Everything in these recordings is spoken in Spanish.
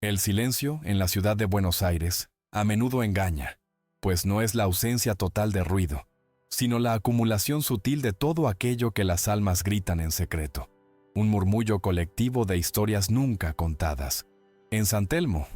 El silencio en la ciudad de Buenos Aires a menudo engaña, pues no es la ausencia total de ruido, sino la acumulación sutil de todo aquello que las almas gritan en secreto, un murmullo colectivo de historias nunca contadas. En San Telmo,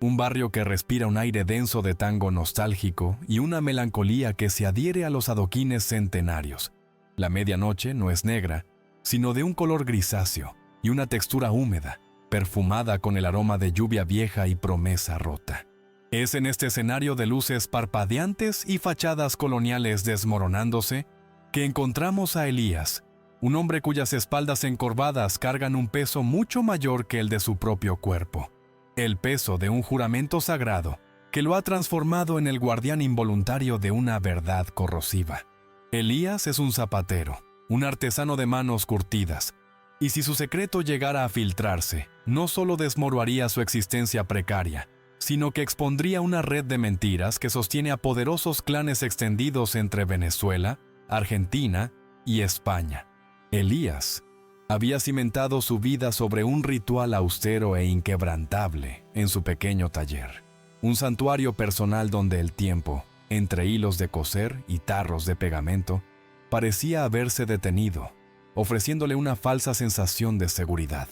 un barrio que respira un aire denso de tango nostálgico y una melancolía que se adhiere a los adoquines centenarios, la medianoche no es negra, sino de un color grisáceo y una textura húmeda, perfumada con el aroma de lluvia vieja y promesa rota. Es en este escenario de luces parpadeantes y fachadas coloniales desmoronándose que encontramos a Elías, un hombre cuyas espaldas encorvadas cargan un peso mucho mayor que el de su propio cuerpo, el peso de un juramento sagrado que lo ha transformado en el guardián involuntario de una verdad corrosiva. Elías es un zapatero, un artesano de manos curtidas, y si su secreto llegara a filtrarse, no solo desmoronaría su existencia precaria, sino que expondría una red de mentiras que sostiene a poderosos clanes extendidos entre Venezuela, Argentina y España. Elías había cimentado su vida sobre un ritual austero e inquebrantable en su pequeño taller, un santuario personal donde el tiempo, entre hilos de coser y tarros de pegamento, parecía haberse detenido, ofreciéndole una falsa sensación de seguridad.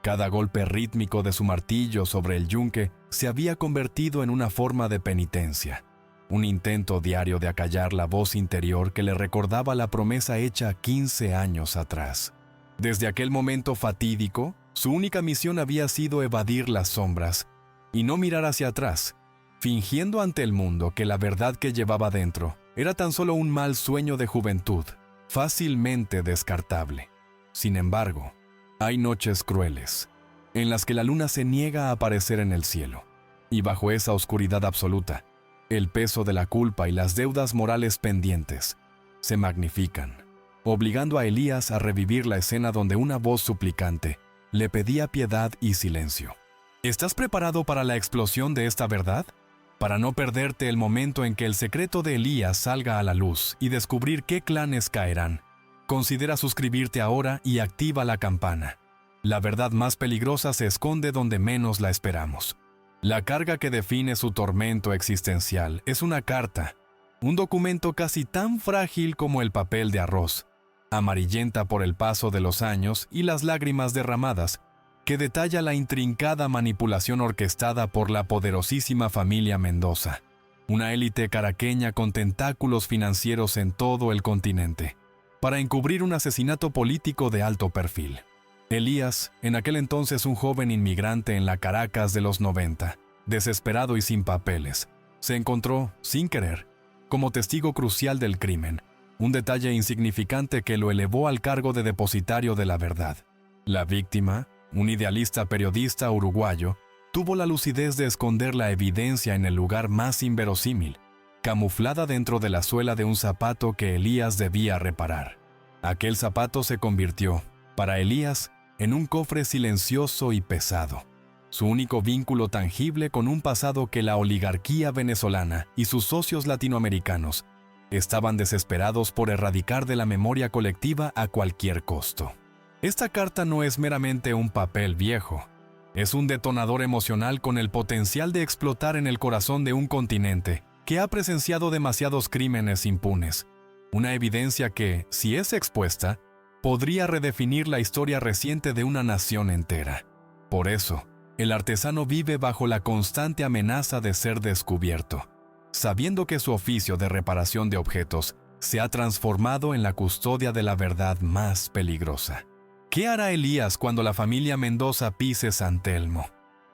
Cada golpe rítmico de su martillo sobre el yunque se había convertido en una forma de penitencia, un intento diario de acallar la voz interior que le recordaba la promesa hecha 15 años atrás. Desde aquel momento fatídico, su única misión había sido evadir las sombras y no mirar hacia atrás, fingiendo ante el mundo que la verdad que llevaba dentro era tan solo un mal sueño de juventud, fácilmente descartable. Sin embargo, hay noches crueles, en las que la luna se niega a aparecer en el cielo, y bajo esa oscuridad absoluta, el peso de la culpa y las deudas morales pendientes se magnifican, obligando a Elías a revivir la escena donde una voz suplicante le pedía piedad y silencio. ¿Estás preparado para la explosión de esta verdad? Para no perderte el momento en que el secreto de Elías salga a la luz y descubrir qué clanes caerán, considera suscribirte ahora y activa la campana. La verdad más peligrosa se esconde donde menos la esperamos. La carga que define su tormento existencial es una carta, un documento casi tan frágil como el papel de arroz, amarillenta por el paso de los años y las lágrimas derramadas, que detalla la intrincada manipulación orquestada por la poderosísima familia Mendoza, una élite caraqueña con tentáculos financieros en todo el continente, para encubrir un asesinato político de alto perfil. Elías, en aquel entonces un joven inmigrante en la Caracas de los 90, desesperado y sin papeles, se encontró, sin querer, como testigo crucial del crimen, un detalle insignificante que lo elevó al cargo de depositario de la verdad. La víctima, un idealista periodista uruguayo, tuvo la lucidez de esconder la evidencia en el lugar más inverosímil, camuflada dentro de la suela de un zapato que Elías debía reparar. Aquel zapato se convirtió, para Elías, en un cofre silencioso y pesado, su único vínculo tangible con un pasado que la oligarquía venezolana y sus socios latinoamericanos estaban desesperados por erradicar de la memoria colectiva a cualquier costo. Esta carta no es meramente un papel viejo, es un detonador emocional con el potencial de explotar en el corazón de un continente que ha presenciado demasiados crímenes impunes, una evidencia que, si es expuesta, podría redefinir la historia reciente de una nación entera. Por eso, el artesano vive bajo la constante amenaza de ser descubierto, sabiendo que su oficio de reparación de objetos se ha transformado en la custodia de la verdad más peligrosa. ¿Qué hará Elías cuando la familia Mendoza pise San Telmo?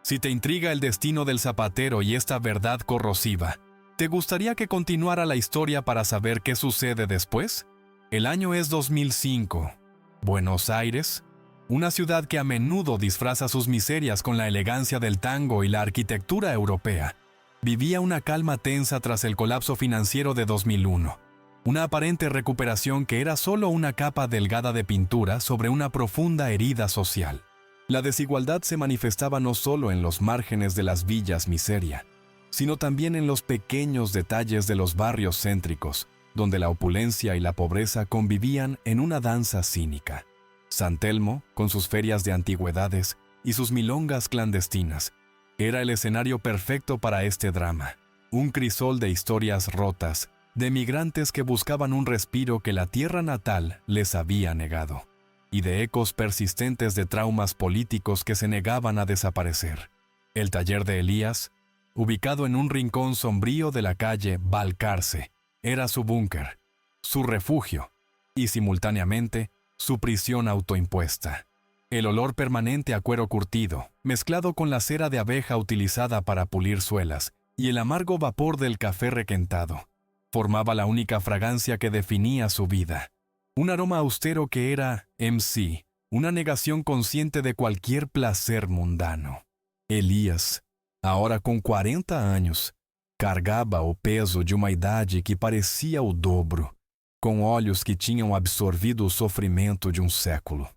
Si te intriga el destino del zapatero y esta verdad corrosiva, ¿te gustaría que continuara la historia para saber qué sucede después? El año es 2005. Buenos Aires, una ciudad que a menudo disfraza sus miserias con la elegancia del tango y la arquitectura europea, vivía una calma tensa tras el colapso financiero de 2001. Una aparente recuperación que era solo una capa delgada de pintura sobre una profunda herida social. La desigualdad se manifestaba no solo en los márgenes de las villas miseria, sino también en los pequeños detalles de los barrios céntricos, donde la opulencia y la pobreza convivían en una danza cínica. San Telmo, con sus ferias de antigüedades y sus milongas clandestinas, Era el escenario perfecto para este drama, un crisol de historias rotas, de migrantes que buscaban un respiro que la tierra natal les había negado, y de ecos persistentes de traumas políticos que se negaban a desaparecer. El taller de Elías, ubicado en un rincón sombrío de la calle Balcarce, era su búnker, su refugio, y simultáneamente su prisión autoimpuesta. El olor permanente a cuero curtido, mezclado con la cera de abeja utilizada para pulir suelas, y el amargo vapor del café requentado, formaba la única fragancia que definía su vida. Un aroma austero que era, en sí, una negación consciente de cualquier placer mundano. Elias, ahora com 40 anos, cargava o peso de uma idade que parecia o dobro, com olhos que tinham absorvido o sofrimento de um século.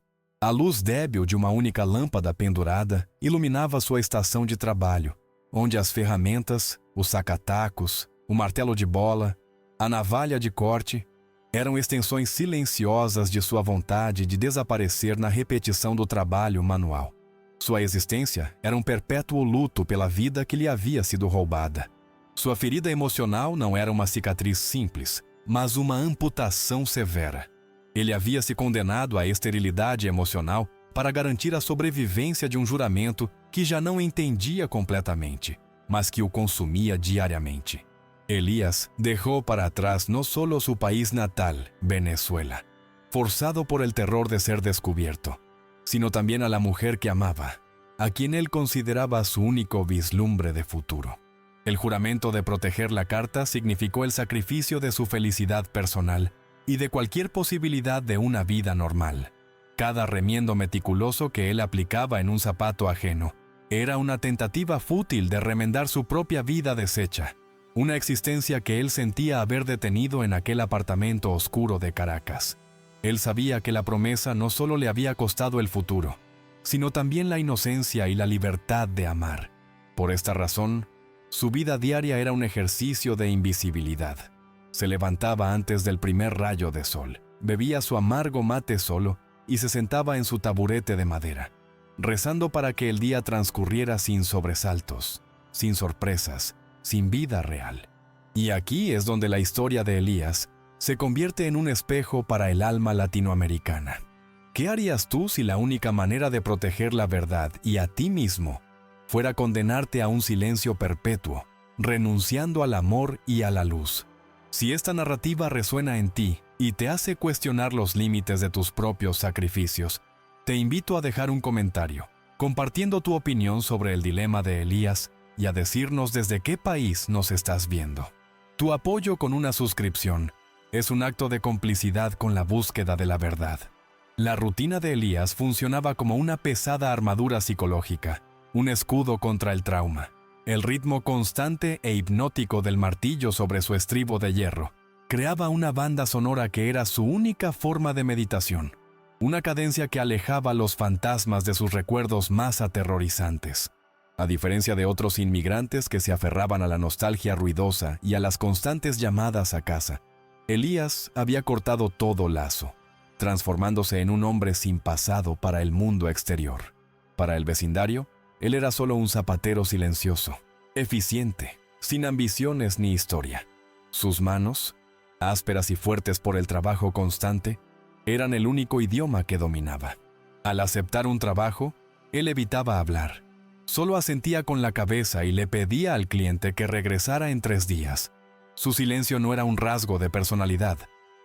A luz débil de uma única lâmpada pendurada iluminava sua estação de trabalho, onde as ferramentas, os sacatacos, o martelo de bola, a navalha de corte, eram extensões silenciosas de sua vontade de desaparecer na repetição do trabalho manual. Sua existência era um perpétuo luto pela vida que lhe havia sido roubada. Sua ferida emocional não era uma cicatriz simples, mas uma amputação severa. Ele havia se condenado à esterilidade emocional para garantir a sobrevivência de um juramento que já não entendia completamente, mas que o consumia diariamente. Elías dejó para atrás no solo su país natal, Venezuela, forzado por el terror de ser descubierto, sino también a la mujer que amaba, a quien él consideraba su único vislumbre de futuro. El juramento de proteger la carta significó el sacrificio de su felicidad personal y de cualquier posibilidad de una vida normal. Cada remiendo meticuloso que él aplicaba en un zapato ajeno era una tentativa fútil de remendar su propia vida deshecha, una existencia que él sentía haber detenido en aquel apartamento oscuro de Caracas. Él sabía que la promesa no solo le había costado el futuro, sino también la inocencia y la libertad de amar. Por esta razón, su vida diaria era un ejercicio de invisibilidad. Se levantaba antes del primer rayo de sol, bebía su amargo mate solo y se sentaba en su taburete de madera, rezando para que el día transcurriera sin sobresaltos, sin sorpresas, sin vida real. Y aquí es donde la historia de Elías se convierte en un espejo para el alma latinoamericana. ¿Qué harías tú si la única manera de proteger la verdad y a ti mismo fuera condenarte a un silencio perpetuo, renunciando al amor y a la luz? Si esta narrativa resuena en ti y te hace cuestionar los límites de tus propios sacrificios, te invito a dejar un comentario, compartiendo tu opinión sobre el dilema de Elías y a decirnos desde qué país nos estás viendo. Tu apoyo con una suscripción es un acto de complicidad con la búsqueda de la verdad. La rutina de Elías funcionaba como una pesada armadura psicológica, un escudo contra el trauma. El ritmo constante e hipnótico del martillo sobre su estribo de hierro creaba una banda sonora que era su única forma de meditación, una cadencia que alejaba los fantasmas de sus recuerdos más aterrorizantes. A diferencia de otros inmigrantes que se aferraban a la nostalgia ruidosa y a las constantes llamadas a casa, Elías había cortado todo lazo, transformándose en un hombre sin pasado para el mundo exterior. Para el vecindario, él era solo un zapatero silencioso, eficiente, sin ambiciones ni historia. Sus manos, ásperas y fuertes por el trabajo constante, eran el único idioma que dominaba. Al aceptar un trabajo, él evitaba hablar. Solo asentía con la cabeza y le pedía al cliente que regresara en 3 días. Su silencio no era un rasgo de personalidad,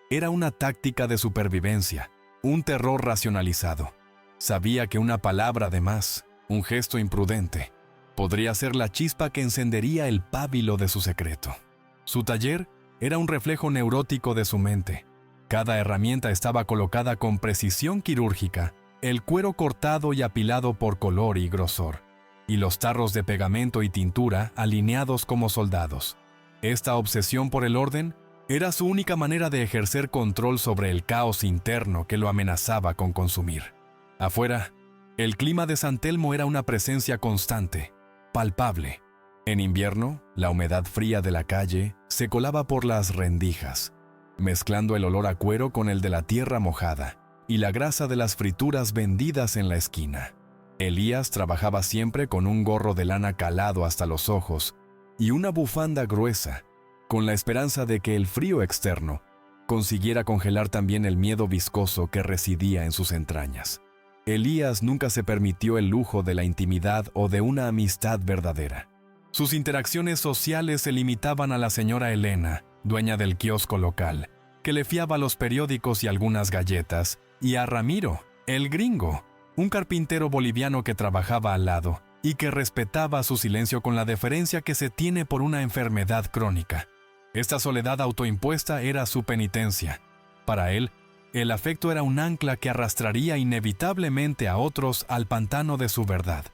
era una táctica de supervivencia, un terror racionalizado. Sabía que una palabra de más, un gesto imprudente, podría ser la chispa que encendería el pábilo de su secreto. Su taller era un reflejo neurótico de su mente. Cada herramienta estaba colocada con precisión quirúrgica, el cuero cortado y apilado por color y grosor, y los tarros de pegamento y tintura alineados como soldados. Esta obsesión por el orden era su única manera de ejercer control sobre el caos interno que lo amenazaba con consumir. Afuera, el clima de San Telmo era una presencia constante, palpable. En invierno, la humedad fría de la calle se colaba por las rendijas, mezclando el olor a cuero con el de la tierra mojada y la grasa de las frituras vendidas en la esquina. Elías trabajaba siempre con un gorro de lana calado hasta los ojos y una bufanda gruesa, con la esperanza de que el frío externo consiguiera congelar también el miedo viscoso que residía en sus entrañas. Elías nunca se permitió el lujo de la intimidad o de una amistad verdadera. Sus interacciones sociales se limitaban a la señora Elena, dueña del kiosco local, que le fiaba los periódicos y algunas galletas, y a Ramiro, el gringo, un carpintero boliviano que trabajaba al lado y que respetaba su silencio con la deferencia que se tiene por una enfermedad crónica. Esta soledad autoimpuesta era su penitencia. Para él, el afecto era un ancla que arrastraría inevitablemente a otros al pantano de su verdad.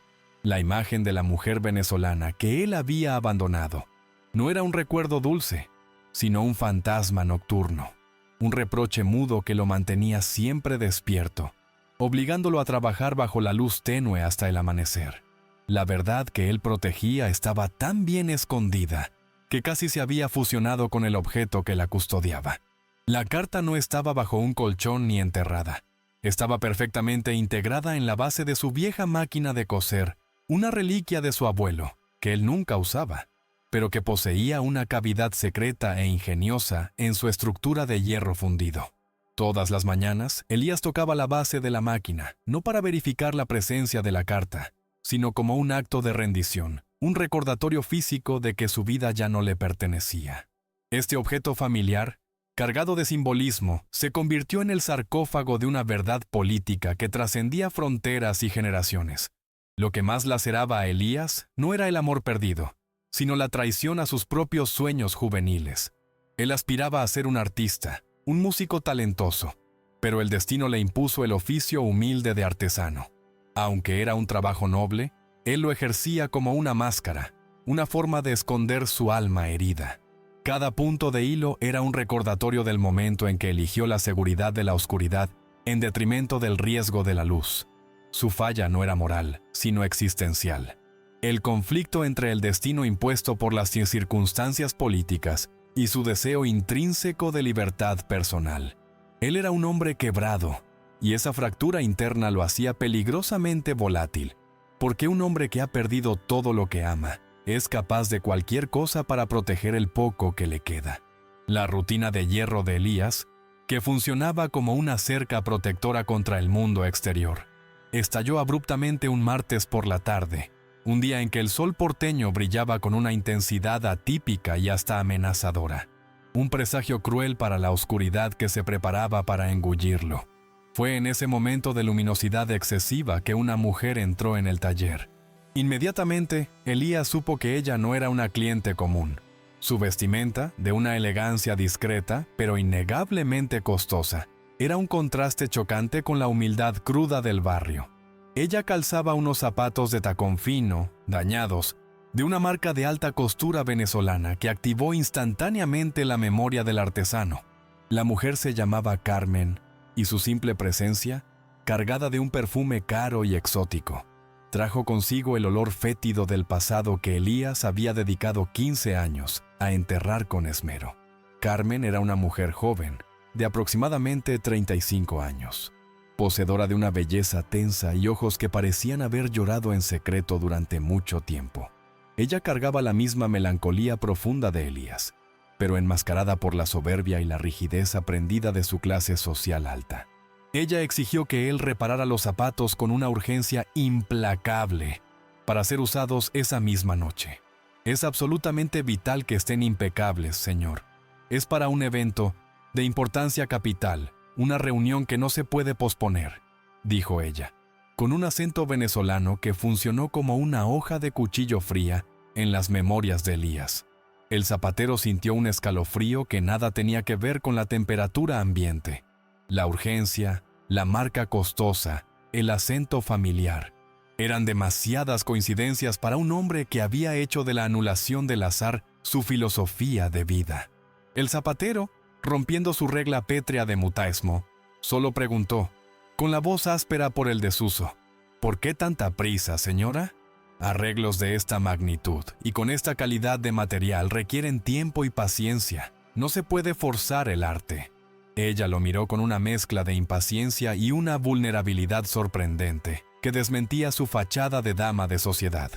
La imagen de la mujer venezolana que él había abandonado no era un recuerdo dulce, sino un fantasma nocturno, un reproche mudo que lo mantenía siempre despierto, obligándolo a trabajar bajo la luz tenue hasta el amanecer. La verdad que él protegía estaba tan bien escondida que casi se había fusionado con el objeto que la custodiaba. La carta no estaba bajo un colchón ni enterrada. Estaba perfectamente integrada en la base de su vieja máquina de coser, una reliquia de su abuelo, que él nunca usaba, pero que poseía una cavidad secreta e ingeniosa en su estructura de hierro fundido. Todas las mañanas, Elías tocaba la base de la máquina, no para verificar la presencia de la carta, sino como un acto de rendición, un recordatorio físico de que su vida ya no le pertenecía. Este objeto familiar, cargado de simbolismo, se convirtió en el sarcófago de una verdad política que trascendía fronteras y generaciones. Lo que más laceraba a Elías no era el amor perdido, sino la traición a sus propios sueños juveniles. Él aspiraba a ser un artista, un músico talentoso, pero el destino le impuso el oficio humilde de artesano. Aunque era un trabajo noble, él lo ejercía como una máscara, una forma de esconder su alma herida. Cada punto de hilo era un recordatorio del momento en que eligió la seguridad de la oscuridad en detrimento del riesgo de la luz. Su falla no era moral, sino existencial. El conflicto entre el destino impuesto por las circunstancias políticas y su deseo intrínseco de libertad personal. Él era un hombre quebrado, y esa fractura interna lo hacía peligrosamente volátil, porque un hombre que ha perdido todo lo que ama es capaz de cualquier cosa para proteger el poco que le queda. La rutina de hierro de Elías, que funcionaba como una cerca protectora contra el mundo exterior, estalló abruptamente un martes por la tarde, un día en que el sol porteño brillaba con una intensidad atípica y hasta amenazadora, un presagio cruel para la oscuridad que se preparaba para engullirlo. Fue en ese momento de luminosidad excesiva que una mujer entró en el taller. Inmediatamente, Elías supo que ella no era una cliente común. Su vestimenta, de una elegancia discreta, pero innegablemente costosa, era un contraste chocante con la humildad cruda del barrio. Ella calzaba unos zapatos de tacón fino, dañados, de una marca de alta costura venezolana que activó instantáneamente la memoria del artesano. La mujer se llamaba Carmen, y su simple presencia, cargada de un perfume caro y exótico, trajo consigo el olor fétido del pasado que Elías había dedicado 15 años a enterrar con esmero. Carmen era una mujer joven, de aproximadamente 35 años, poseedora de una belleza tensa y ojos que parecían haber llorado en secreto durante mucho tiempo. Ella cargaba la misma melancolía profunda de Elías, pero enmascarada por la soberbia y la rigidez aprendida de su clase social alta. Ella exigió que él reparara los zapatos con una urgencia implacable para ser usados esa misma noche. Es absolutamente vital que estén impecables, señor. Es para un evento de importancia capital, una reunión que no se puede posponer, dijo ella, con un acento venezolano que funcionó como una hoja de cuchillo fría en las memorias de Elías. El zapatero sintió un escalofrío que nada tenía que ver con la temperatura ambiente. La urgencia, la marca costosa, el acento familiar. Eran demasiadas coincidencias para un hombre que había hecho de la anulación del azar su filosofía de vida. El zapatero, rompiendo su regla pétrea de mutaesmo, solo preguntó, con la voz áspera por el desuso, ¿por qué tanta prisa, señora? Arreglos de esta magnitud y con esta calidad de material requieren tiempo y paciencia. No se puede forzar el arte. Ella lo miró con una mezcla de impaciencia y una vulnerabilidad sorprendente. que desmentía su fachada de dama de sociedad.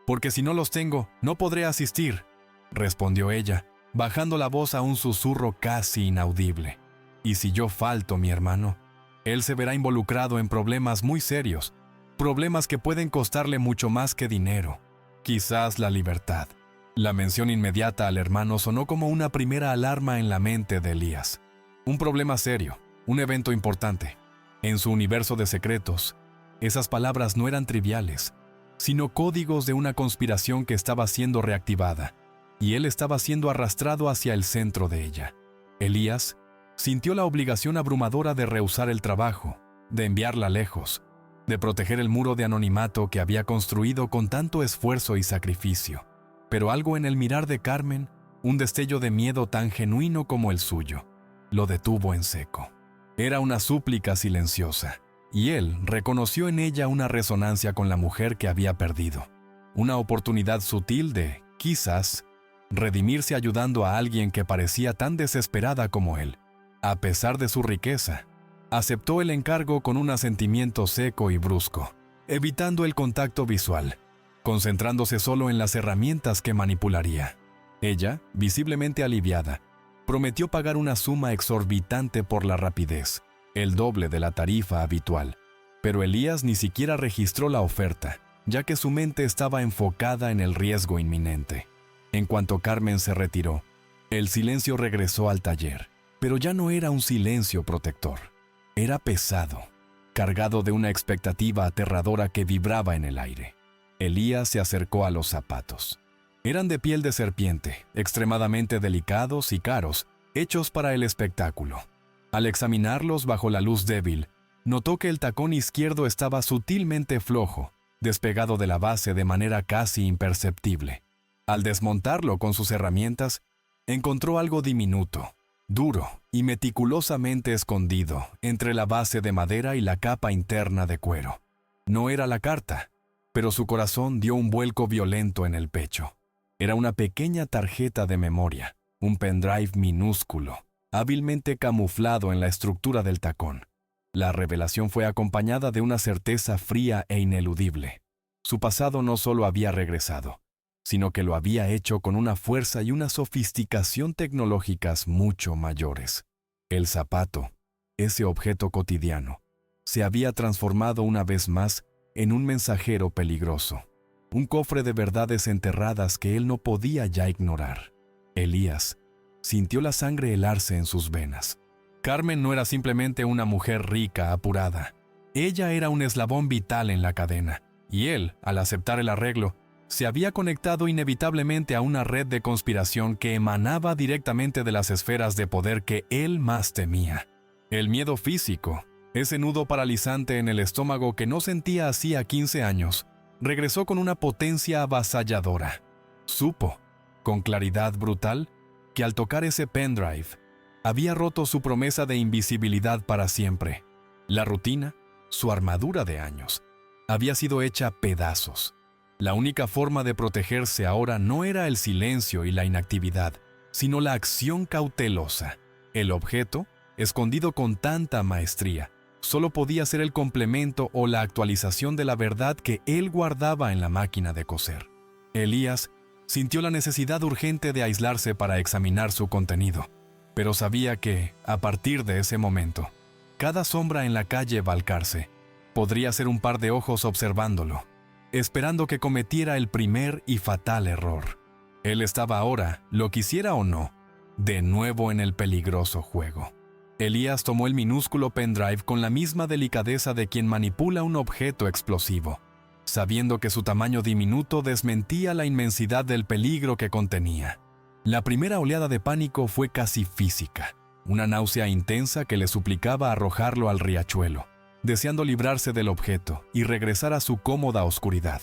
«Porque si no los tengo, no podré asistir», respondió ella, bajando la voz a un susurro casi inaudible. «Y si yo falto, mi hermano, él se verá involucrado en problemas muy serios, problemas que pueden costarle mucho más que dinero, quizás la libertad». La mención inmediata al hermano sonó como una primera alarma en la mente de Elías. Un problema serio, un evento importante. En su universo de secretos, esas palabras no eran triviales, sino códigos de una conspiración que estaba siendo reactivada, y él estaba siendo arrastrado hacia el centro de ella. Elías sintió la obligación abrumadora de rehusar el trabajo, de enviarla lejos, de proteger el muro de anonimato que había construido con tanto esfuerzo y sacrificio. Pero algo en el mirar de Carmen, un destello de miedo tan genuino como el suyo, lo detuvo en seco. Era una súplica silenciosa, y él reconoció en ella una resonancia con la mujer que había perdido. Una oportunidad sutil de, quizás, redimirse ayudando a alguien que parecía tan desesperada como él. A pesar de su riqueza, aceptó el encargo con un asentimiento seco y brusco, evitando el contacto visual, concentrándose solo en las herramientas que manipularía. Ella, visiblemente aliviada, prometió pagar una suma exorbitante por la rapidez, el doble de la tarifa habitual. Pero Elías ni siquiera registró la oferta, ya que su mente estaba enfocada en el riesgo inminente. En cuanto Carmen se retiró, el silencio regresó al taller, pero ya no era un silencio protector. Era pesado, cargado de una expectativa aterradora que vibraba en el aire. Elías se acercó a los zapatos. Eran de piel de serpiente, extremadamente delicados y caros, hechos para el espectáculo. Al examinarlos bajo la luz débil, notó que el tacón izquierdo estaba sutilmente flojo, despegado de la base de manera casi imperceptible. Al desmontarlo con sus herramientas, encontró algo diminuto, duro y meticulosamente escondido entre la base de madera y la capa interna de cuero. No era la carta, pero su corazón dio un vuelco violento en el pecho. Era una pequeña tarjeta de memoria, un pendrive minúsculo, hábilmente camuflado en la estructura del tacón. La revelación fue acompañada de una certeza fría e ineludible. Su pasado no solo había regresado, sino que lo había hecho con una fuerza y una sofisticación tecnológicas mucho mayores. El zapato, ese objeto cotidiano, se había transformado una vez más en un mensajero peligroso, un cofre de verdades enterradas que él no podía ya ignorar. Elías sintió la sangre helarse en sus venas. Carmen no era simplemente una mujer rica, apurada. Ella era un eslabón vital en la cadena, y él, al aceptar el arreglo, se había conectado inevitablemente a una red de conspiración que emanaba directamente de las esferas de poder que él más temía. El miedo físico, ese nudo paralizante en el estómago que no sentía hacía 15 años, regresó con una potencia avasalladora. Supo, con claridad brutal, que al tocar ese pendrive, había roto su promesa de invisibilidad para siempre. La rutina, su armadura de años, había sido hecha pedazos. La única forma de protegerse ahora no era el silencio y la inactividad, sino la acción cautelosa. El objeto, escondido con tanta maestría, solo podía ser el complemento o la actualización de la verdad que él guardaba en la máquina de coser. Elías sintió la necesidad urgente de aislarse para examinar su contenido, pero sabía que, a partir de ese momento, cada sombra en la calle Balcarce podría ser un par de ojos observándolo, esperando que cometiera el primer y fatal error. Él estaba ahora, lo quisiera o no, de nuevo en el peligroso juego. Elías tomó el minúsculo pendrive con la misma delicadeza de quien manipula un objeto explosivo, sabiendo que su tamaño diminuto desmentía la inmensidad del peligro que contenía. La primera oleada de pánico fue casi física, una náusea intensa que le suplicaba arrojarlo al riachuelo, deseando librarse del objeto y regresar a su cómoda oscuridad.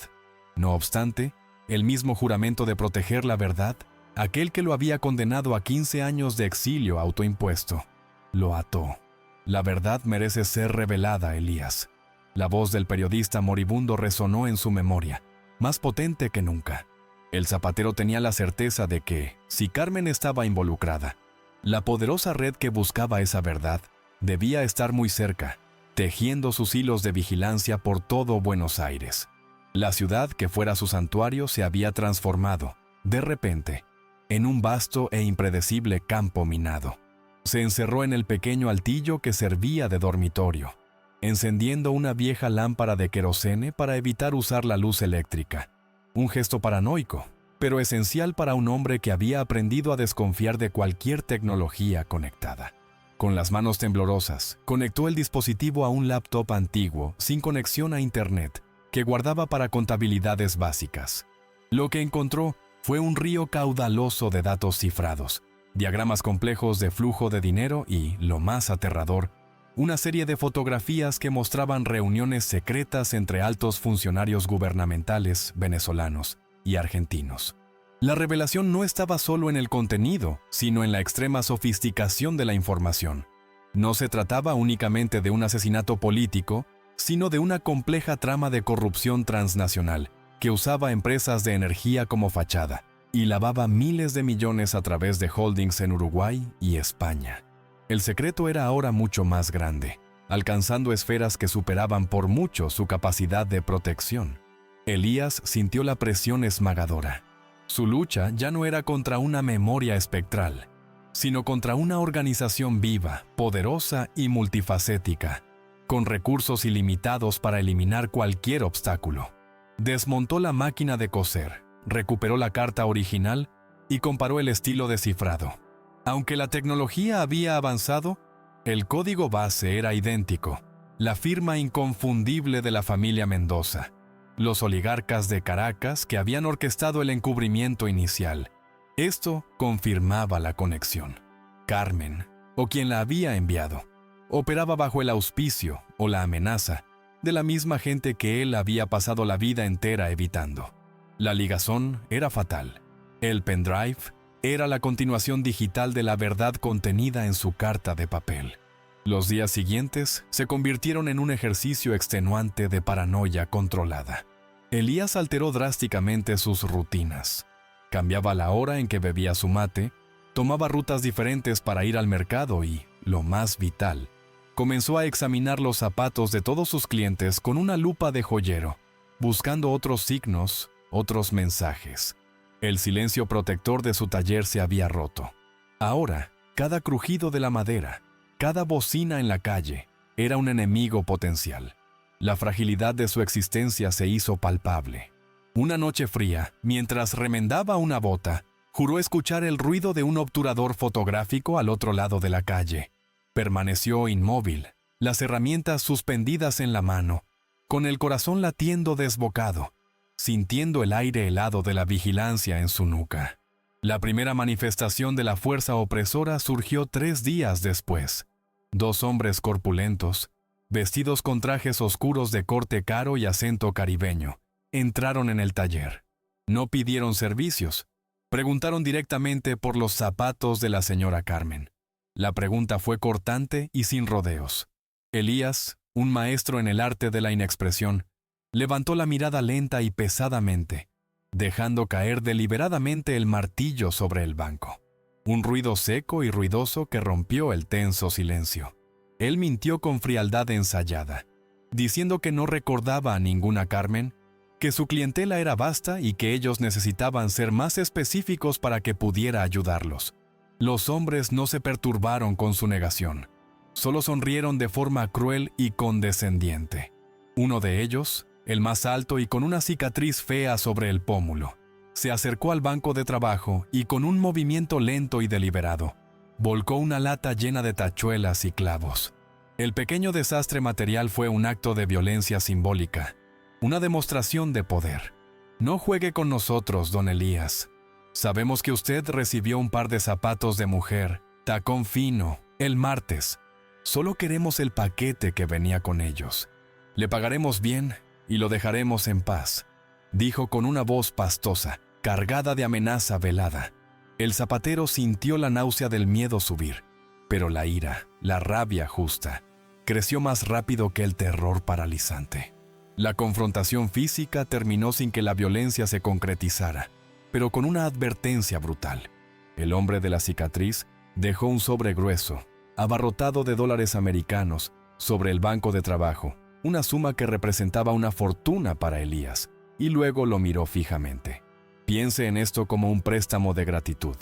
No obstante, el mismo juramento de proteger la verdad, aquel que lo había condenado a 15 años de exilio autoimpuesto, lo ató. La verdad merece ser revelada, Elías. La voz del periodista moribundo resonó en su memoria, más potente que nunca. El zapatero tenía la certeza de que, si Carmen estaba involucrada, la poderosa red que buscaba esa verdad debía estar muy cerca, tejiendo sus hilos de vigilancia por todo Buenos Aires. La ciudad que fuera su santuario se había transformado, de repente, en un vasto e impredecible campo minado. Se encerró en el pequeño altillo que servía de dormitorio, encendiendo una vieja lámpara de querosene para evitar usar la luz eléctrica. Un gesto paranoico, pero esencial para un hombre que había aprendido a desconfiar de cualquier tecnología conectada. Con las manos temblorosas, conectó el dispositivo a un laptop antiguo, sin conexión a Internet, que guardaba para contabilidades básicas. Lo que encontró fue un río caudaloso de datos cifrados, diagramas complejos de flujo de dinero y, lo más aterrador, una serie de fotografías que mostraban reuniones secretas entre altos funcionarios gubernamentales venezolanos y argentinos. La revelación no estaba solo en el contenido, sino en la extrema sofisticación de la información. No se trataba únicamente de un asesinato político, sino de una compleja trama de corrupción transnacional que usaba empresas de energía como fachada y lavaba miles de millones a través de holdings en Uruguay y España. El secreto era ahora mucho más grande, alcanzando esferas que superaban por mucho su capacidad de protección. Elías sintió la presión esmagadora. Su lucha ya no era contra una memoria espectral, sino contra una organización viva, poderosa y multifacética, con recursos ilimitados para eliminar cualquier obstáculo. Desmontó la máquina de coser, recuperó la carta original y comparó el estilo de cifrado. Aunque la tecnología había avanzado, el código base era idéntico, la firma inconfundible de la familia Mendoza, los oligarcas de Caracas que habían orquestado el encubrimiento inicial. Esto confirmaba la conexión. Carmen, o quien la había enviado, operaba bajo el auspicio o la amenaza de la misma gente que él había pasado la vida entera evitando. La ligazón era fatal. El pendrive era la continuación digital de la verdad contenida en su carta de papel. Los días siguientes se convirtieron en un ejercicio extenuante de paranoia controlada. Elías alteró drásticamente sus rutinas. Cambiaba la hora en que bebía su mate, tomaba rutas diferentes para ir al mercado y, lo más vital, comenzó a examinar los zapatos de todos sus clientes con una lupa de joyero, buscando otros signos, otros mensajes. El silencio protector de su taller se había roto. Ahora, cada crujido de la madera, cada bocina en la calle, era un enemigo potencial. La fragilidad de su existencia se hizo palpable. Una noche fría, mientras remendaba una bota, juró escuchar el ruido de un obturador fotográfico al otro lado de la calle. Permaneció inmóvil, las herramientas suspendidas en la mano, con el corazón latiendo desbocado, sintiendo el aire helado de la vigilancia en su nuca. La primera manifestación de la fuerza opresora surgió 3 días después. 2 hombres corpulentos, vestidos con trajes oscuros de corte caro y acento caribeño, entraron en el taller. No pidieron servicios, preguntaron directamente por los zapatos de la señora Carmen. La pregunta fue cortante y sin rodeos. Elías, un maestro en el arte de la inexpresión, levantó la mirada lenta y pesadamente, dejando caer deliberadamente el martillo sobre el banco. Un ruido seco y ruidoso que rompió el tenso silencio. Él mintió con frialdad ensayada, diciendo que no recordaba a ninguna Carmen, que su clientela era vasta y que ellos necesitaban ser más específicos para que pudiera ayudarlos. Los hombres no se perturbaron con su negación, solo sonrieron de forma cruel y condescendiente. Uno de ellos, el más alto y con una cicatriz fea sobre el pómulo, se acercó al banco de trabajo y con un movimiento lento y deliberado, volcó una lata llena de tachuelas y clavos. El pequeño desastre material fue un acto de violencia simbólica, una demostración de poder. No juegue con nosotros, don Elías. Sabemos que usted recibió un par de zapatos de mujer, tacón fino, el martes. Solo queremos el paquete que venía con ellos. Le pagaremos bien y lo dejaremos en paz, dijo con una voz pastosa, cargada de amenaza velada. El zapatero sintió la náusea del miedo subir, pero la ira, la rabia justa, creció más rápido que el terror paralizante. La confrontación física terminó sin que la violencia se concretizara, pero con una advertencia brutal. El hombre de la cicatriz dejó un sobre grueso, abarrotado de dólares americanos, sobre el banco de trabajo, una suma que representaba una fortuna para Elías, y luego lo miró fijamente. Piense en esto como un préstamo de gratitud.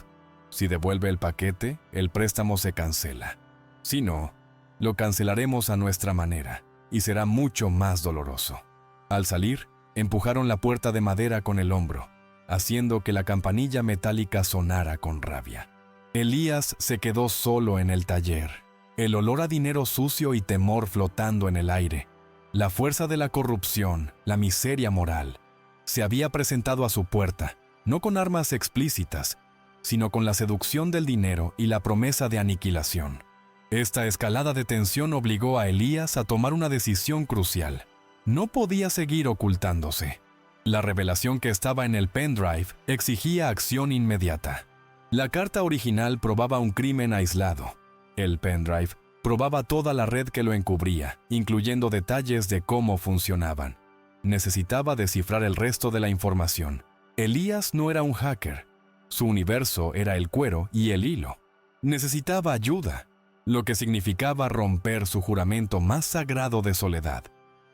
Si devuelve el paquete, el préstamo se cancela. Si no, lo cancelaremos a nuestra manera, y será mucho más doloroso. Al salir, empujaron la puerta de madera con el hombro, haciendo que la campanilla metálica sonara con rabia. Elías se quedó solo en el taller, el olor a dinero sucio y temor flotando en el aire. La fuerza de la corrupción, la miseria moral, se había presentado a su puerta, no con armas explícitas, sino con la seducción del dinero y la promesa de aniquilación. Esta escalada de tensión obligó a Elías a tomar una decisión crucial. No podía seguir ocultándose. La revelación que estaba en el pendrive exigía acción inmediata. La carta original probaba un crimen aislado. El pendrive probaba toda la red que lo encubría, incluyendo detalles de cómo funcionaban. Necesitaba descifrar el resto de la información. Elías no era un hacker. Su universo era el cuero y el hilo. Necesitaba ayuda, lo que significaba romper su juramento más sagrado de soledad.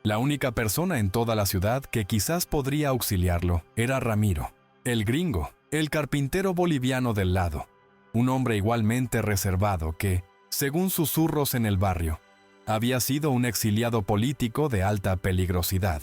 La única persona en toda la ciudad que quizás podría auxiliarlo era Ramiro, el gringo, el carpintero boliviano del lado, un hombre igualmente reservado que, según susurros en el barrio, había sido un exiliado político de alta peligrosidad.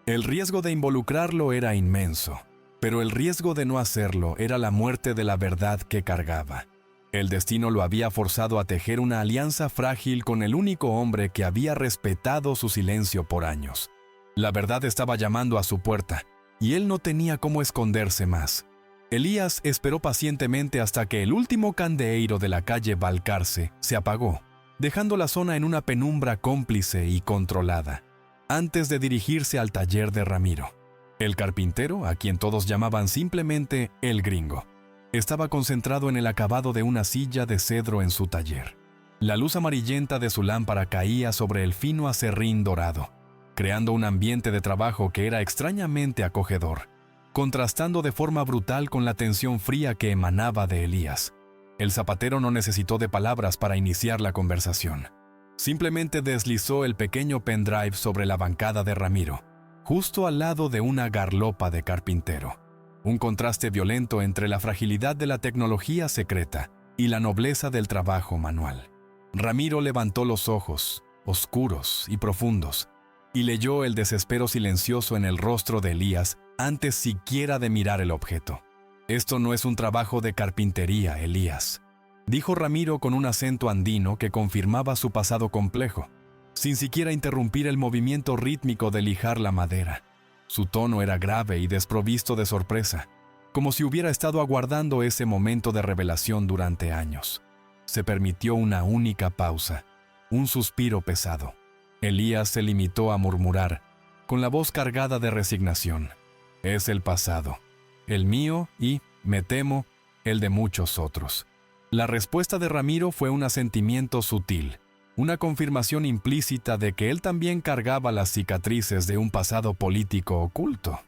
El riesgo de involucrarlo era inmenso, pero el riesgo de no hacerlo era la muerte de la verdad que cargaba. El destino lo había forzado a tejer una alianza frágil con el único hombre que había respetado su silencio por años. La verdad estaba llamando a su puerta, y él no tenía cómo esconderse más. Elías esperó pacientemente hasta que el último candeeiro de la calle Balcarce se apagó, dejando la zona en una penumbra cómplice y controlada, antes de dirigirse al taller de Ramiro. El carpintero, a quien todos llamaban simplemente el gringo, estaba concentrado en el acabado de una silla de cedro en su taller. La luz amarillenta de su lámpara caía sobre el fino acerrín dorado, creando un ambiente de trabajo que era extrañamente acogedor, contrastando de forma brutal con la tensión fría que emanaba de Elías. El zapatero no necesitó de palabras para iniciar la conversación. Simplemente deslizó el pequeño pendrive sobre la bancada de Ramiro, justo al lado de una garlopa de carpintero. Un contraste violento entre la fragilidad de la tecnología secreta y la nobleza del trabajo manual. Ramiro levantó los ojos, oscuros y profundos, y leyó el desespero silencioso en el rostro de Elías antes siquiera de mirar el objeto. «Esto no es un trabajo de carpintería, Elías», dijo Ramiro con un acento andino que confirmaba su pasado complejo, sin siquiera interrumpir el movimiento rítmico de lijar la madera. Su tono era grave y desprovisto de sorpresa, como si hubiera estado aguardando ese momento de revelación durante años. Se permitió una única pausa, un suspiro pesado. Elías se limitó a murmurar, con la voz cargada de resignación: «Es el pasado, el mío y, me temo, el de muchos otros». La respuesta de Ramiro fue un asentimiento sutil, una confirmación implícita de que él también cargaba las cicatrices de un pasado político oculto.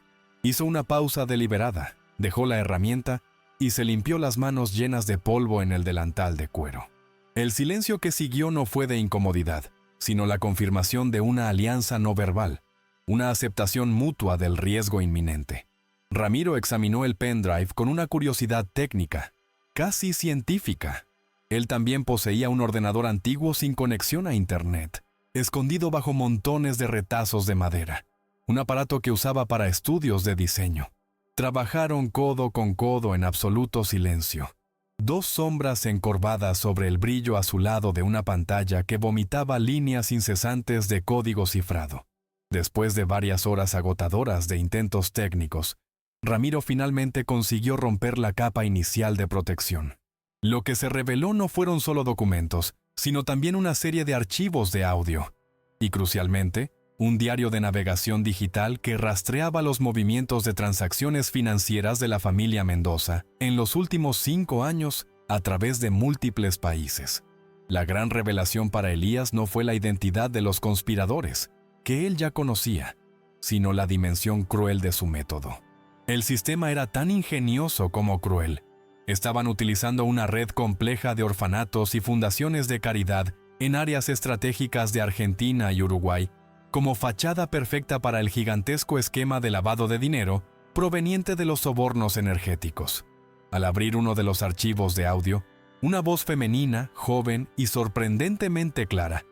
Hizo una pausa deliberada, dejó la herramienta y se limpió las manos llenas de polvo en el delantal de cuero. El silencio que siguió no fue de incomodidad, sino la confirmación de una alianza no verbal, una aceptación mutua del riesgo inminente. Ramiro examinó el pendrive con una curiosidad técnica, casi científica. Él también poseía un ordenador antiguo sin conexión a Internet, escondido bajo montones de retazos de madera, un aparato que usaba para estudios de diseño. Trabajaron codo con codo en absoluto silencio. Dos sombras encorvadas sobre el brillo azulado de una pantalla que vomitaba líneas incesantes de código cifrado. Después de varias horas agotadoras de intentos técnicos, Ramiro finalmente consiguió romper la capa inicial de protección. Lo que se reveló no fueron solo documentos, sino también una serie de archivos de audio. Y crucialmente, un diario de navegación digital que rastreaba los movimientos de transacciones financieras de la familia Mendoza en los últimos 5 años a través de múltiples países. La gran revelación para Elías no fue la identidad de los conspiradores, que él ya conocía, sino la dimensión cruel de su método. El sistema era tan ingenioso como cruel. Estaban utilizando una red compleja de orfanatos y fundaciones de caridad en áreas estratégicas de Argentina y Uruguay, como fachada perfecta para el gigantesco esquema de lavado de dinero proveniente de los sobornos energéticos. Al abrir uno de los archivos de audio, una voz femenina, joven y sorprendentemente clara,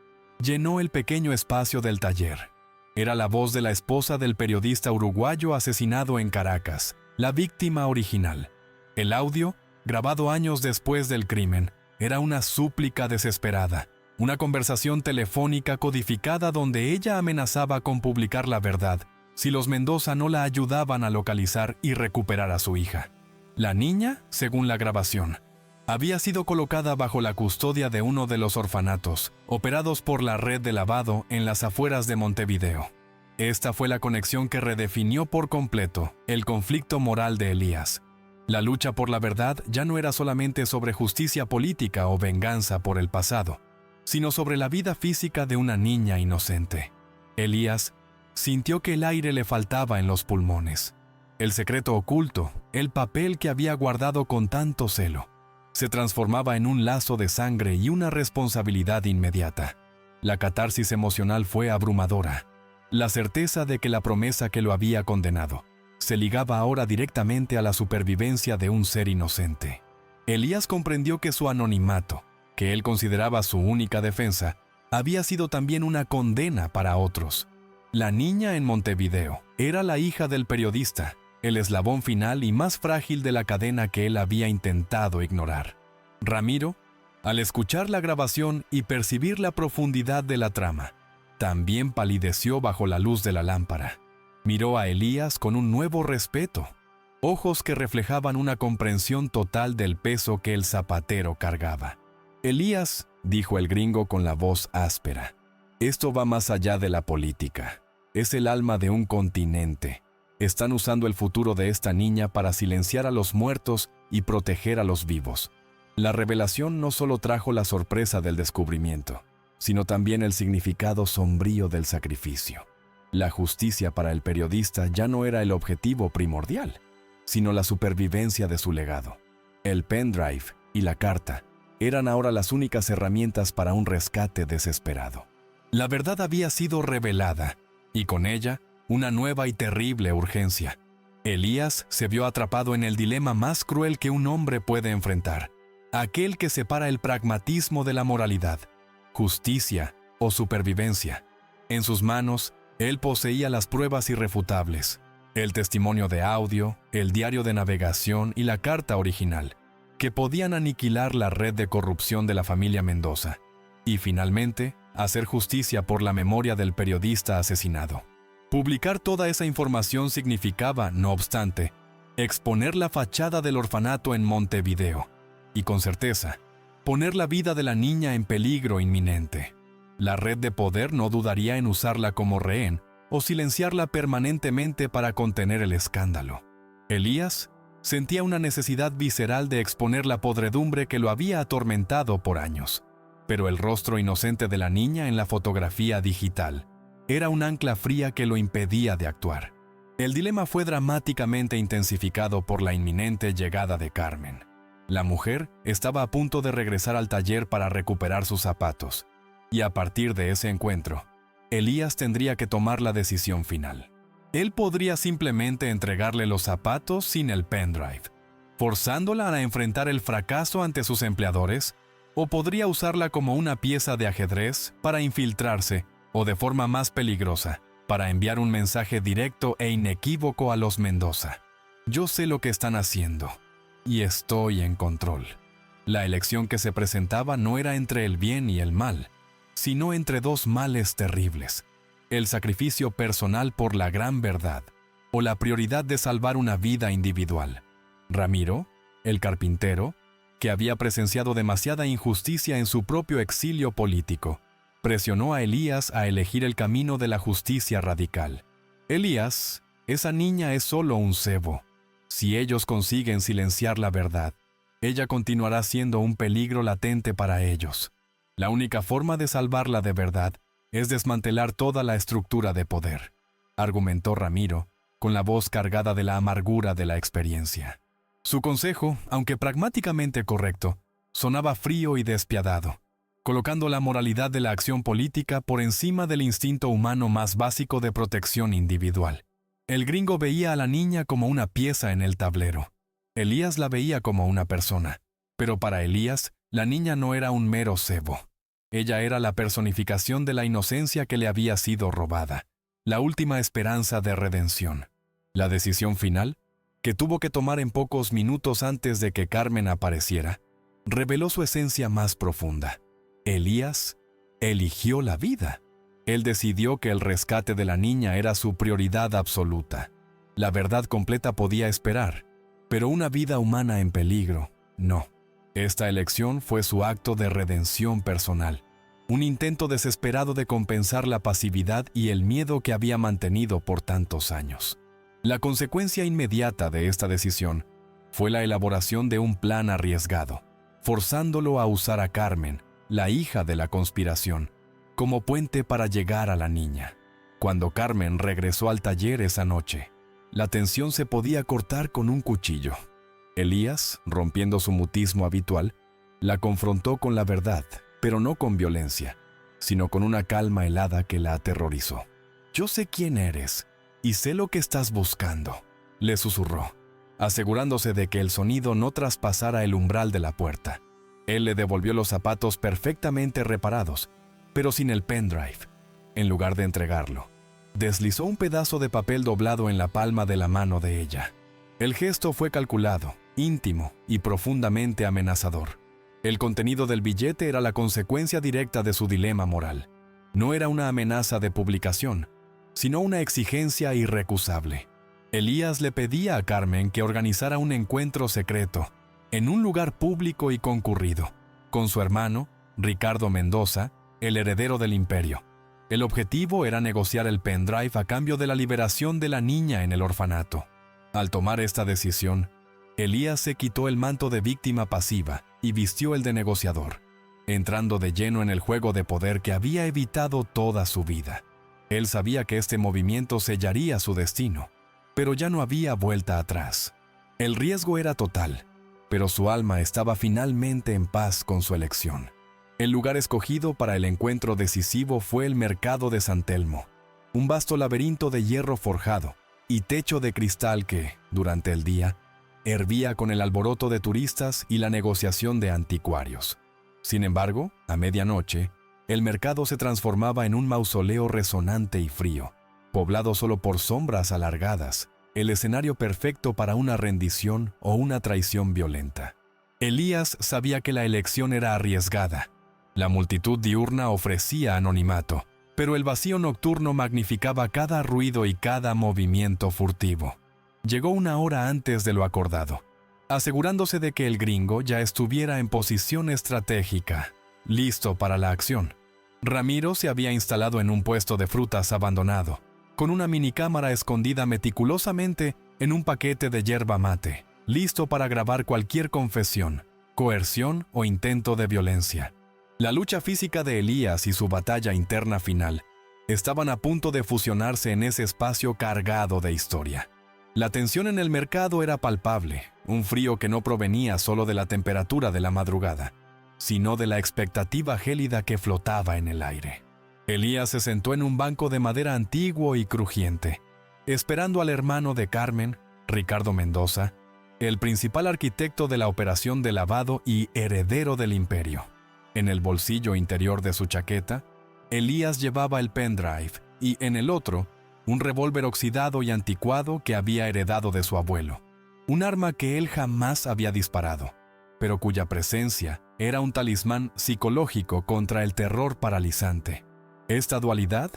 llenó el pequeño espacio del taller. Era la voz de la esposa del periodista uruguayo asesinado en Caracas, la víctima original. El audio, grabado años después del crimen, era una súplica desesperada, una conversación telefónica codificada donde ella amenazaba con publicar la verdad si los Mendoza no la ayudaban a localizar y recuperar a su hija. La niña, según la grabación, había sido colocada bajo la custodia de uno de los orfanatos, operados por la red de lavado en las afueras de Montevideo. Esta fue la conexión que redefinió por completo el conflicto moral de Elías. La lucha por la verdad ya no era solamente sobre justicia política o venganza por el pasado, sino sobre la vida física de una niña inocente. Elías sintió que el aire le faltaba en los pulmones. El secreto oculto, el papel que había guardado con tanto celo, se transformaba en un lazo de sangre y una responsabilidad inmediata. La catarsis emocional fue abrumadora. La certeza de que la promesa que lo había condenado se ligaba ahora directamente a la supervivencia de un ser inocente. Elías comprendió que su anonimato, que él consideraba su única defensa, había sido también una condena para otros. La niña en Montevideo era la hija del periodista, el eslabón final y más frágil de la cadena que él había intentado ignorar. Ramiro, al escuchar la grabación y percibir la profundidad de la trama, también palideció bajo la luz de la lámpara. Miró a Elías con un nuevo respeto, ojos que reflejaban una comprensión total del peso que el zapatero cargaba. «Elías», dijo el gringo con la voz áspera, «esto va más allá de la política. Es el alma de un continente. Están usando el futuro de esta niña para silenciar a los muertos y proteger a los vivos». La revelación no solo trajo la sorpresa del descubrimiento, sino también el significado sombrío del sacrificio. La justicia para el periodista ya no era el objetivo primordial, sino la supervivencia de su legado. El pendrive y la carta eran ahora las únicas herramientas para un rescate desesperado. La verdad había sido revelada, y con ella, una nueva y terrible urgencia. Elías se vio atrapado en el dilema más cruel que un hombre puede enfrentar, aquel que separa el pragmatismo de la moralidad, justicia o supervivencia. En sus manos, él poseía las pruebas irrefutables, el testimonio de audio, el diario de navegación y la carta original, que podían aniquilar la red de corrupción de la familia Mendoza, y finalmente, hacer justicia por la memoria del periodista asesinado. Publicar toda esa información significaba, no obstante, exponer la fachada del orfanato en Montevideo, y con certeza, poner la vida de la niña en peligro inminente. La red de poder no dudaría en usarla como rehén o silenciarla permanentemente para contener el escándalo. Elías sentía una necesidad visceral de exponer la podredumbre que lo había atormentado por años, pero el rostro inocente de la niña en la fotografía digital era un ancla fría que lo impedía de actuar. El dilema fue dramáticamente intensificado por la inminente llegada de Carmen. La mujer estaba a punto de regresar al taller para recuperar sus zapatos, y a partir de ese encuentro, Elías tendría que tomar la decisión final. Él podría simplemente entregarle los zapatos sin el pendrive, forzándola a enfrentar el fracaso ante sus empleadores, o podría usarla como una pieza de ajedrez para infiltrarse, o de forma más peligrosa, para enviar un mensaje directo e inequívoco a los Mendoza. Yo sé lo que están haciendo, y estoy en control. La elección que se presentaba no era entre el bien y el mal, sino entre dos males terribles: el sacrificio personal por la gran verdad, o la prioridad de salvar una vida individual. Ramiro, el carpintero, que había presenciado demasiada injusticia en su propio exilio político, presionó a Elías a elegir el camino de la justicia radical. Elías, esa niña es solo un cebo. Si ellos consiguen silenciar la verdad, ella continuará siendo un peligro latente para ellos. La única forma de salvarla de verdad es desmantelar toda la estructura de poder, argumentó Ramiro, con la voz cargada de la amargura de la experiencia. Su consejo, aunque pragmáticamente correcto, sonaba frío y despiadado, colocando la moralidad de la acción política por encima del instinto humano más básico de protección individual. El gringo veía a la niña como una pieza en el tablero. Elías la veía como una persona. Pero para Elías, la niña no era un mero cebo. Ella era la personificación de la inocencia que le había sido robada, la última esperanza de redención. La decisión final, que tuvo que tomar en pocos minutos antes de que Carmen apareciera, reveló su esencia más profunda. Elías eligió la vida. Él decidió que el rescate de la niña era su prioridad absoluta. La verdad completa podía esperar, pero una vida humana en peligro, no. Esta elección fue su acto de redención personal, un intento desesperado de compensar la pasividad y el miedo que había mantenido por tantos años. La consecuencia inmediata de esta decisión fue la elaboración de un plan arriesgado, forzándolo a usar a Carmen, la hija de la conspiración, como puente para llegar a la niña. Cuando Carmen regresó al taller esa noche, la tensión se podía cortar con un cuchillo. Elías, rompiendo su mutismo habitual, la confrontó con la verdad, pero no con violencia, sino con una calma helada que la aterrorizó. «Yo sé quién eres, y sé lo que estás buscando», le susurró, asegurándose de que el sonido no traspasara el umbral de la puerta. Él le devolvió los zapatos perfectamente reparados, pero sin el pendrive. En lugar de entregarlo, deslizó un pedazo de papel doblado en la palma de la mano de ella. El gesto fue calculado, íntimo y profundamente amenazador. El contenido del billete era la consecuencia directa de su dilema moral. No era una amenaza de publicación, sino una exigencia irrecusable. Elías le pedía a Carmen que organizara un encuentro secreto, en un lugar público y concurrido, con su hermano, Ricardo Mendoza, el heredero del imperio. El objetivo era negociar el pendrive a cambio de la liberación de la niña en el orfanato. Al tomar esta decisión, Elías se quitó el manto de víctima pasiva y vistió el de negociador, entrando de lleno en el juego de poder que había evitado toda su vida. Él sabía que este movimiento sellaría su destino, pero ya no había vuelta atrás. El riesgo era total, pero su alma estaba finalmente en paz con su elección. El lugar escogido para el encuentro decisivo fue el mercado de San Telmo, un vasto laberinto de hierro forjado y techo de cristal que, durante el día, hervía con el alboroto de turistas y la negociación de anticuarios. Sin embargo, a medianoche, el mercado se transformaba en un mausoleo resonante y frío, poblado solo por sombras alargadas, el escenario perfecto para una rendición o una traición violenta. Elías sabía que la elección era arriesgada. La multitud diurna ofrecía anonimato, pero el vacío nocturno magnificaba cada ruido y cada movimiento furtivo. Llegó una hora antes de lo acordado, asegurándose de que el gringo ya estuviera en posición estratégica, listo para la acción. Ramiro se había instalado en un puesto de frutas abandonado, con una minicámara escondida meticulosamente en un paquete de yerba mate, listo para grabar cualquier confesión, coerción o intento de violencia. La lucha física de Elías y su batalla interna final estaban a punto de fusionarse en ese espacio cargado de historia. La tensión en el mercado era palpable, un frío que no provenía solo de la temperatura de la madrugada, sino de la expectativa gélida que flotaba en el aire. Elías se sentó en un banco de madera antiguo y crujiente, esperando al hermano de Carmen, Ricardo Mendoza, el principal arquitecto de la operación de lavado y heredero del imperio. En el bolsillo interior de su chaqueta, Elías llevaba el pendrive y en el otro, un revólver oxidado y anticuado que había heredado de su abuelo. Un arma que él jamás había disparado, pero cuya presencia era un talismán psicológico contra el terror paralizante. Esta dualidad,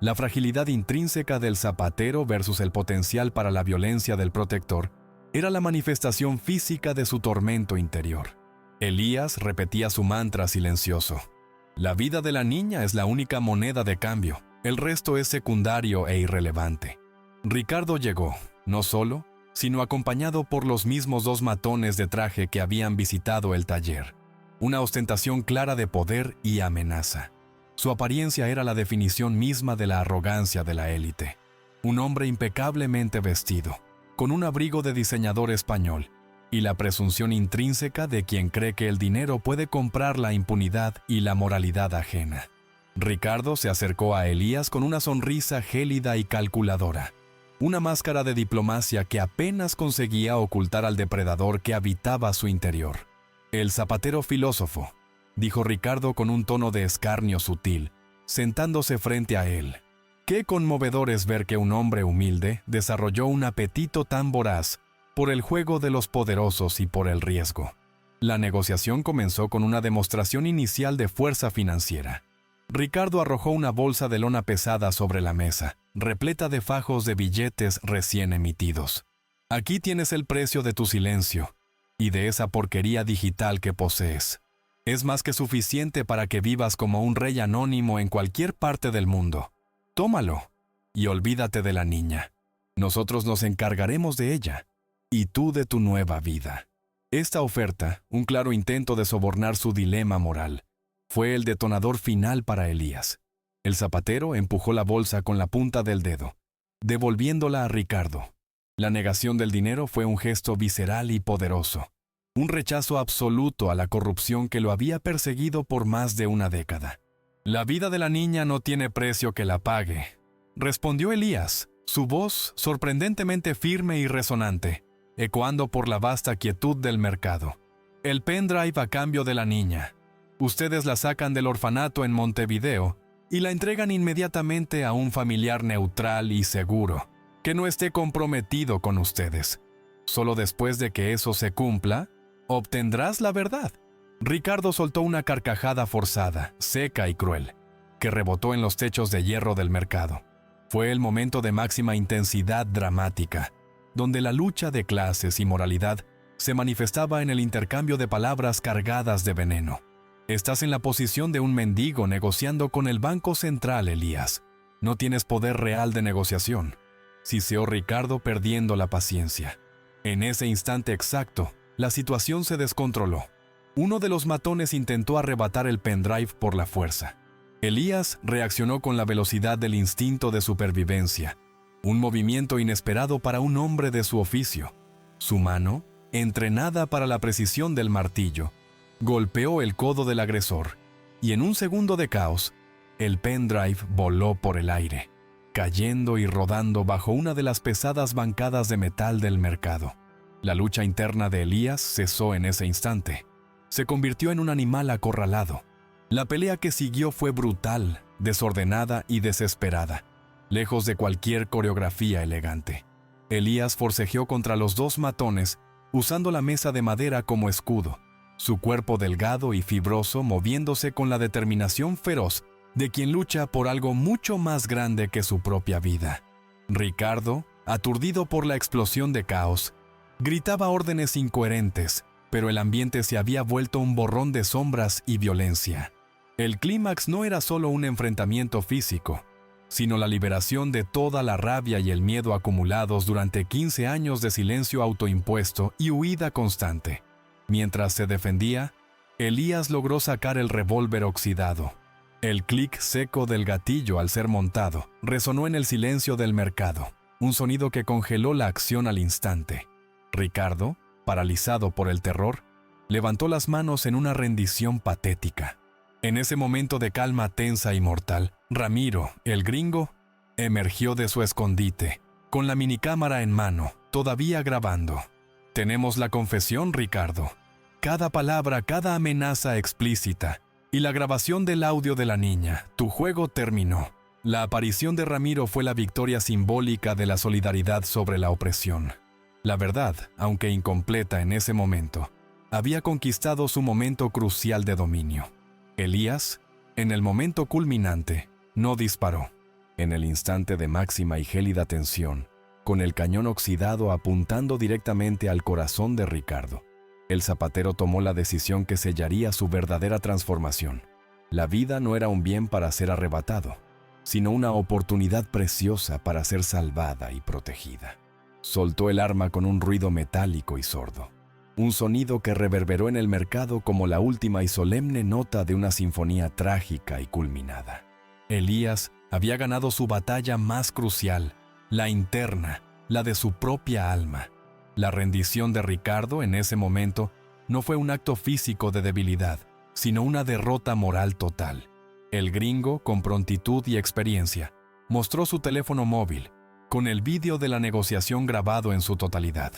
la fragilidad intrínseca del zapatero versus el potencial para la violencia del protector, era la manifestación física de su tormento interior. Elías repetía su mantra silencioso. La vida de la niña es la única moneda de cambio, el resto es secundario e irrelevante. Ricardo llegó, no solo, sino acompañado por los mismos dos matones de traje que habían visitado el taller. Una ostentación clara de poder y amenaza. Su apariencia era la definición misma de la arrogancia de la élite. Un hombre impecablemente vestido, con un abrigo de diseñador español, y la presunción intrínseca de quien cree que el dinero puede comprar la impunidad y la moralidad ajena. Ricardo se acercó a Elías con una sonrisa gélida y calculadora, una máscara de diplomacia que apenas conseguía ocultar al depredador que habitaba su interior. «El zapatero filósofo», dijo Ricardo con un tono de escarnio sutil, sentándose frente a él. Qué conmovedor es ver que un hombre humilde desarrolló un apetito tan voraz por el juego de los poderosos y por el riesgo. La negociación comenzó con una demostración inicial de fuerza financiera. Ricardo arrojó una bolsa de lona pesada sobre la mesa, repleta de fajos de billetes recién emitidos. «Aquí tienes el precio de tu silencio y de esa porquería digital que posees. Es más que suficiente para que vivas como un rey anónimo en cualquier parte del mundo. Tómalo y olvídate de la niña. Nosotros nos encargaremos de ella y tú de tu nueva vida». Esta oferta, un claro intento de sobornar su dilema moral, fue el detonador final para Elías. El zapatero empujó la bolsa con la punta del dedo, devolviéndola a Ricardo. La negación del dinero fue un gesto visceral y poderoso, un rechazo absoluto a la corrupción que lo había perseguido por más de una década. «La vida de la niña no tiene precio que la pague», respondió Elías, su voz sorprendentemente firme y resonante, ecoando por la vasta quietud del mercado. «El pendrive a cambio de la niña. Ustedes la sacan del orfanato en Montevideo y la entregan inmediatamente a un familiar neutral y seguro, que no esté comprometido con ustedes. Solo después de que eso se cumpla, obtendrás la verdad». Ricardo soltó una carcajada forzada, seca y cruel, que rebotó en los techos de hierro del mercado. Fue el momento de máxima intensidad dramática, donde la lucha de clases y moralidad se manifestaba en el intercambio de palabras cargadas de veneno. «Estás en la posición de un mendigo negociando con el Banco Central, Elías. No tienes poder real de negociación», siseó Ricardo perdiendo la paciencia. En ese instante exacto, la situación se descontroló. Uno de los matones intentó arrebatar el pendrive por la fuerza. Elías reaccionó con la velocidad del instinto de supervivencia, un movimiento inesperado para un hombre de su oficio. Su mano, entrenada para la precisión del martillo, golpeó el codo del agresor, y en un segundo de caos, el pendrive voló por el aire, cayendo y rodando bajo una de las pesadas bancadas de metal del mercado. La lucha interna de Elías cesó en ese instante. Se convirtió en un animal acorralado. La pelea que siguió fue brutal, desordenada y desesperada, lejos de cualquier coreografía elegante. Elías forcejeó contra los dos matones, usando la mesa de madera como escudo, su cuerpo delgado y fibroso moviéndose con la determinación feroz de quien lucha por algo mucho más grande que su propia vida. Ricardo, aturdido por la explosión de caos, gritaba órdenes incoherentes, pero el ambiente se había vuelto un borrón de sombras y violencia. El clímax no era solo un enfrentamiento físico, sino la liberación de toda la rabia y el miedo acumulados durante 15 años de silencio autoimpuesto y huida constante. Mientras se defendía, Elías logró sacar el revólver oxidado. El clic seco del gatillo al ser montado resonó en el silencio del mercado, un sonido que congeló la acción al instante. Ricardo, paralizado por el terror, levantó las manos en una rendición patética. En ese momento de calma tensa y mortal, Ramiro, el gringo, emergió de su escondite, con la minicámara en mano, todavía grabando. «Tenemos la confesión, Ricardo. Cada palabra, cada amenaza explícita, y la grabación del audio de la niña. Tu juego terminó». La aparición de Ramiro fue la victoria simbólica de la solidaridad sobre la opresión. La verdad, aunque incompleta en ese momento, había conquistado su momento crucial de dominio. Elías, en el momento culminante, no disparó. En el instante de máxima y gélida tensión, con el cañón oxidado apuntando directamente al corazón de Ricardo, el zapatero tomó la decisión que sellaría su verdadera transformación. La vida no era un bien para ser arrebatado, sino una oportunidad preciosa para ser salvada y protegida. Soltó el arma con un ruido metálico y sordo, un sonido que reverberó en el mercado como la última y solemne nota de una sinfonía trágica y culminada. Elías había ganado su batalla más crucial, la interna, la de su propia alma. La rendición de Ricardo en ese momento no fue un acto físico de debilidad, sino una derrota moral total. El gringo, con prontitud y experiencia, mostró su teléfono móvil, con el vídeo de la negociación grabado en su totalidad.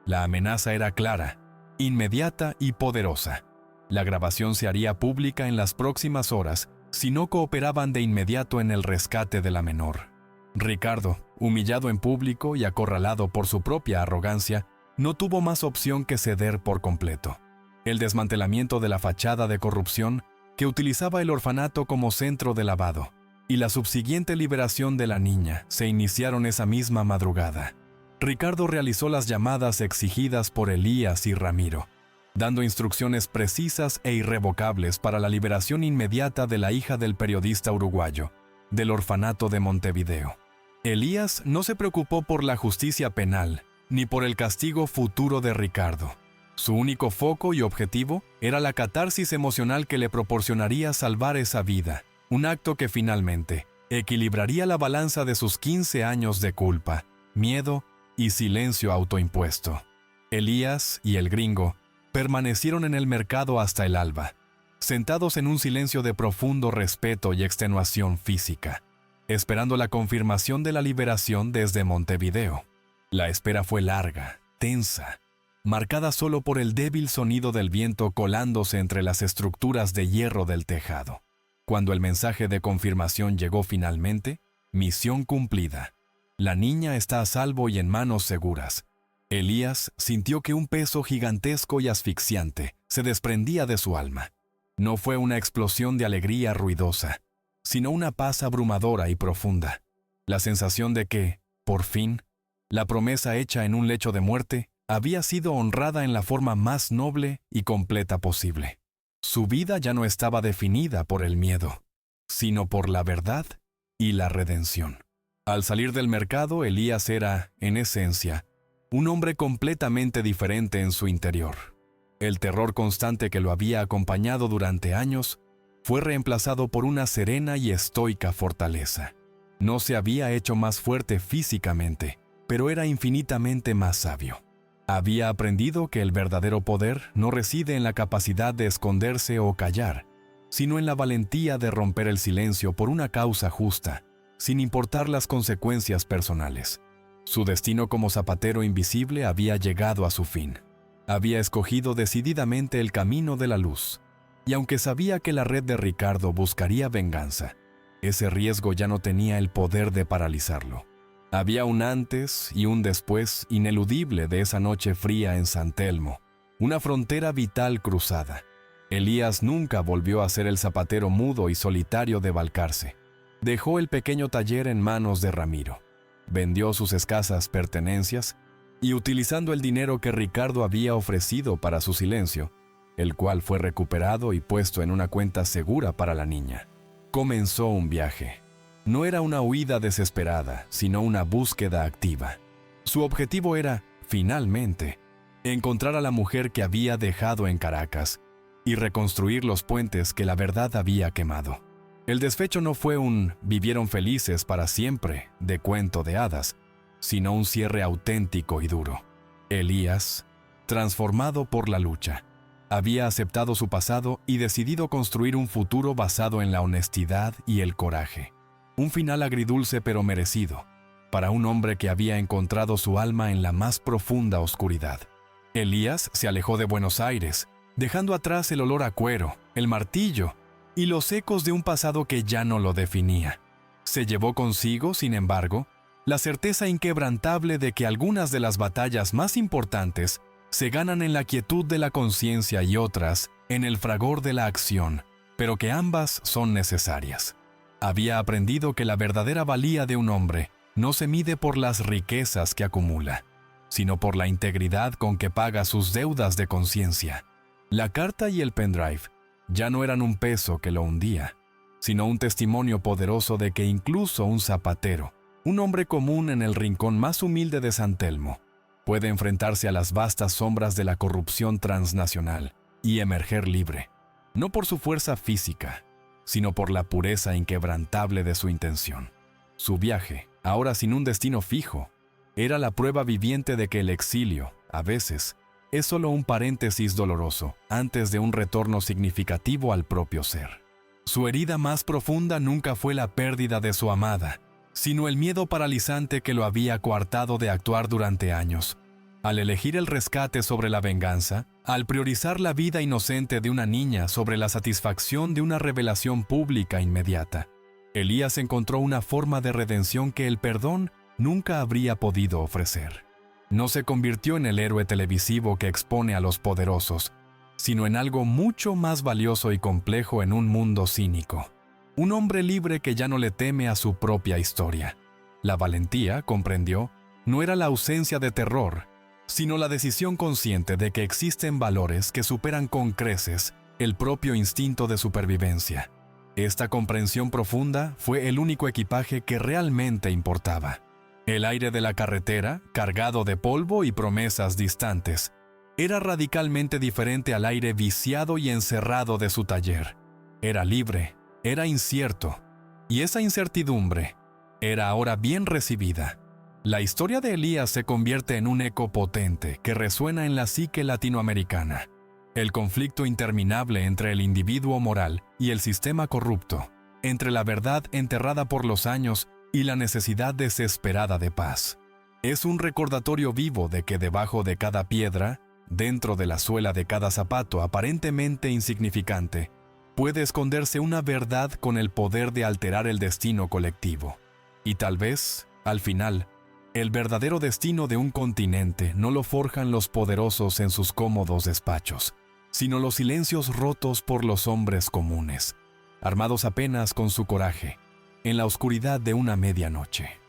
La amenaza era clara, inmediata y poderosa. La grabación se haría pública en las próximas horas si no cooperaban de inmediato en el rescate de la menor. Ricardo, humillado en público y acorralado por su propia arrogancia, no tuvo más opción que ceder por completo. El desmantelamiento de la fachada de corrupción que utilizaba el orfanato como centro de lavado y la subsiguiente liberación de la niña se iniciaron esa misma madrugada. Ricardo realizó las llamadas exigidas por Elías y Ramiro, dando instrucciones precisas e irrevocables para la liberación inmediata de la hija del periodista uruguayo, del orfanato de Montevideo. Elías no se preocupó por la justicia penal, ni por el castigo futuro de Ricardo. Su único foco y objetivo era la catarsis emocional que le proporcionaría salvar esa vida, un acto que finalmente equilibraría la balanza de sus 15 años de culpa, miedo y silencio autoimpuesto. Elías y el gringo permanecieron en el mercado hasta el alba, sentados en un silencio de profundo respeto y extenuación física, esperando la confirmación de la liberación desde Montevideo. La espera fue larga, tensa, marcada solo por el débil sonido del viento colándose entre las estructuras de hierro del tejado. Cuando el mensaje de confirmación llegó finalmente, misión cumplida. La niña está a salvo y en manos seguras. Elías sintió que un peso gigantesco y asfixiante se desprendía de su alma. No fue una explosión de alegría ruidosa, sino una paz abrumadora y profunda. La sensación de que, por fin, la promesa hecha en un lecho de muerte había sido honrada en la forma más noble y completa posible. Su vida ya no estaba definida por el miedo, sino por la verdad y la redención. Al salir del mercado, Elías era, en esencia, un hombre completamente diferente en su interior. El terror constante que lo había acompañado durante años fue reemplazado por una serena y estoica fortaleza. No se había hecho más fuerte físicamente, pero era infinitamente más sabio. Había aprendido que el verdadero poder no reside en la capacidad de esconderse o callar, sino en la valentía de romper el silencio por una causa justa, sin importar las consecuencias personales. Su destino como zapatero invisible había llegado a su fin. Había escogido decididamente el camino de la luz, y aunque sabía que la red de Ricardo buscaría venganza, ese riesgo ya no tenía el poder de paralizarlo. Había un antes y un después ineludible de esa noche fría en San Telmo, una frontera vital cruzada. Elías nunca volvió a ser el zapatero mudo y solitario de Balcarce. Dejó el pequeño taller en manos de Ramiro. Vendió sus escasas pertenencias y, utilizando el dinero que Ricardo había ofrecido para su silencio, el cual fue recuperado y puesto en una cuenta segura para la niña, comenzó un viaje. No era una huida desesperada, sino una búsqueda activa. Su objetivo era, finalmente, encontrar a la mujer que había dejado en Caracas y reconstruir los puentes que la verdad había quemado. El desfecho no fue un «vivieron felices para siempre» de cuento de hadas, sino un cierre auténtico y duro. Elías, transformado por la lucha, había aceptado su pasado y decidido construir un futuro basado en la honestidad y el coraje. Un final agridulce pero merecido, para un hombre que había encontrado su alma en la más profunda oscuridad. Elías se alejó de Buenos Aires, dejando atrás el olor a cuero, el martillo y los ecos de un pasado que ya no lo definía. Se llevó consigo, sin embargo, la certeza inquebrantable de que algunas de las batallas más importantes se ganan en la quietud de la conciencia y otras en el fragor de la acción, pero que ambas son necesarias. Había aprendido que la verdadera valía de un hombre no se mide por las riquezas que acumula, sino por la integridad con que paga sus deudas de conciencia. La carta y el pendrive ya no eran un peso que lo hundía, sino un testimonio poderoso de que incluso un zapatero, un hombre común en el rincón más humilde de San Telmo, puede enfrentarse a las vastas sombras de la corrupción transnacional y emerger libre, no por su fuerza física, sino por la pureza inquebrantable de su intención. Su viaje, ahora sin un destino fijo, era la prueba viviente de que el exilio, A veces, es solo un paréntesis doloroso antes de un retorno significativo al propio ser. Su herida más profunda nunca fue la pérdida de su amada, sino el miedo paralizante que lo había coartado de actuar durante años. Al elegir el rescate sobre la venganza, al priorizar la vida inocente de una niña sobre la satisfacción de una revelación pública inmediata, Elías encontró una forma de redención que el perdón nunca habría podido ofrecer. No se convirtió en el héroe televisivo que expone a los poderosos, sino en algo mucho más valioso y complejo en un mundo cínico. Un hombre libre que ya no le teme a su propia historia. La valentía, comprendió, no era la ausencia de terror, sino la decisión consciente de que existen valores que superan con creces el propio instinto de supervivencia. Esta comprensión profunda fue el único equipaje que realmente importaba. El aire de la carretera, cargado de polvo y promesas distantes, era radicalmente diferente al aire viciado y encerrado de su taller. Era libre, era incierto, y esa incertidumbre era ahora bien recibida. La historia de Elías se convierte en un eco potente que resuena en la psique latinoamericana. El conflicto interminable entre el individuo moral y el sistema corrupto, entre la verdad enterrada por los años y la necesidad desesperada de paz. Es un recordatorio vivo de que debajo de cada piedra, dentro de la suela de cada zapato aparentemente insignificante, puede esconderse una verdad con el poder de alterar el destino colectivo. Y tal vez, al final, el verdadero destino de un continente no lo forjan los poderosos en sus cómodos despachos, sino los silencios rotos por los hombres comunes, armados apenas con su coraje, en la oscuridad de una medianoche.